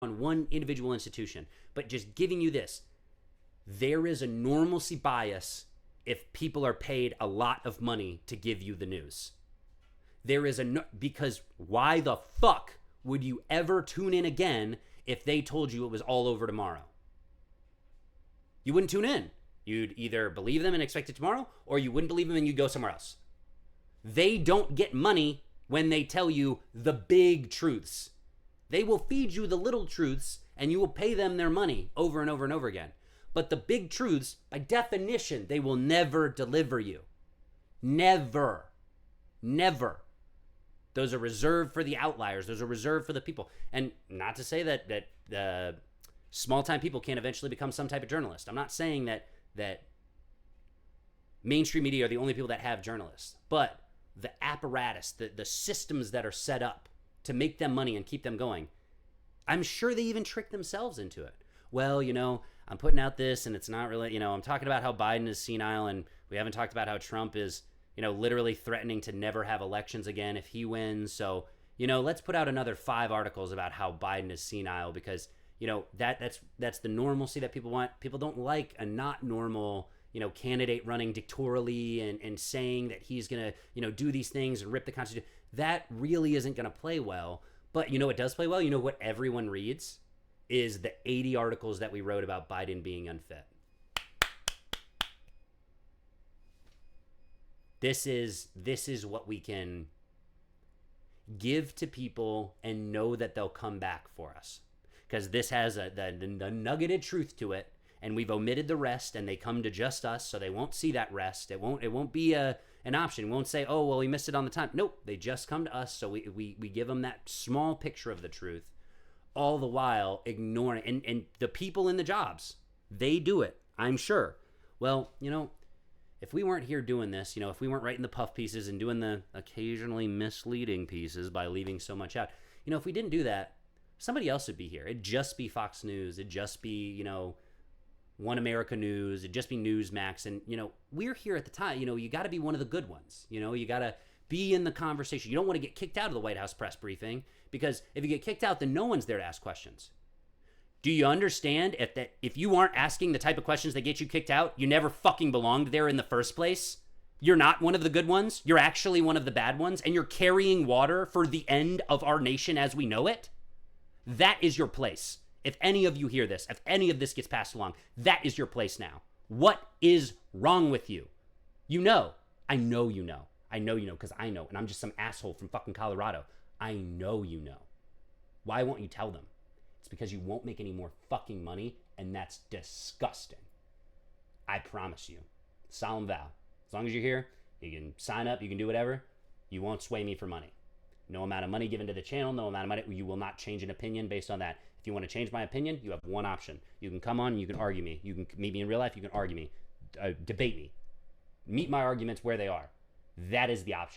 on one individual institution, but just giving you this. There is a normalcy bias if people are paid a lot of money to give you the news. There is because why the fuck would you ever tune in again if they told you it was all over tomorrow? You wouldn't tune in. You'd either believe them and expect it tomorrow, or you wouldn't believe them and you'd go somewhere else. They don't get money when they tell you the big truths. They will feed you the little truths and you will pay them their money over and over and over again. But the big truths, by definition, they will never deliver you. Never. Never. Those are reserved for the outliers. Those are reserved for the people. And not to say that small-time people can't eventually become some type of journalist. I'm not saying that mainstream media are the only people that have journalists. But the apparatus, the systems that are set up to make them money and keep them going, I'm sure they even trick themselves into it. Well, I'm putting out this and it's not really, I'm talking about how Biden is senile, and we haven't talked about how Trump is, literally threatening to never have elections again if he wins. So, let's put out another 5 articles about how Biden is senile, because, that's the normalcy that people want. People don't like a not normal, candidate running dictatorially and saying that he's going to, do these things and rip the Constitution. That really isn't going to play well. But it does play well. What everyone reads is the 80 articles that we wrote about Biden being unfit. This is what we can give to people and know that they'll come back for us. Because this has the nuggeted truth to it, and we've omitted the rest, and they come to just us, so they won't see that rest. It won't be an option. We won't say, oh, well, we missed it on the time. Nope, they just come to us, so we give them that small picture of the truth, all the while ignoring. And the people in the jobs, they do it, I'm sure. Well, if we weren't here doing this, if we weren't writing the puff pieces and doing the occasionally misleading pieces by leaving so much out, if we didn't do that, somebody else would be here. It'd just be Fox News. It'd just be, One America News. It'd just be Newsmax. And, we're here at the time. You got to be one of the good ones. You got to be in the conversation. You don't want to get kicked out of the White House press briefing, because if you get kicked out, then no one's there to ask questions. Do you understand if you aren't asking the type of questions that get you kicked out, you never fucking belonged there in the first place? You're not one of the good ones. You're actually one of the bad ones, and you're carrying water for the end of our nation as we know it. That is your place. If any of you hear this, if any of this gets passed along, that is your place now. What is wrong with you? I know you know. I know you know, because I know, and I'm just some asshole from fucking Colorado. I know you know. Why won't you tell them? It's because you won't make any more fucking money, and that's disgusting. I promise you. Solemn vow. As long as you're here, you can sign up, you can do whatever. You won't sway me for money. No amount of money given to the channel, no amount of money. You will not change an opinion based on that. If you want to change my opinion, you have one option. You can come on and you can argue me. You can meet me in real life, you can argue me. Debate me. Meet my arguments where they are. That is the option.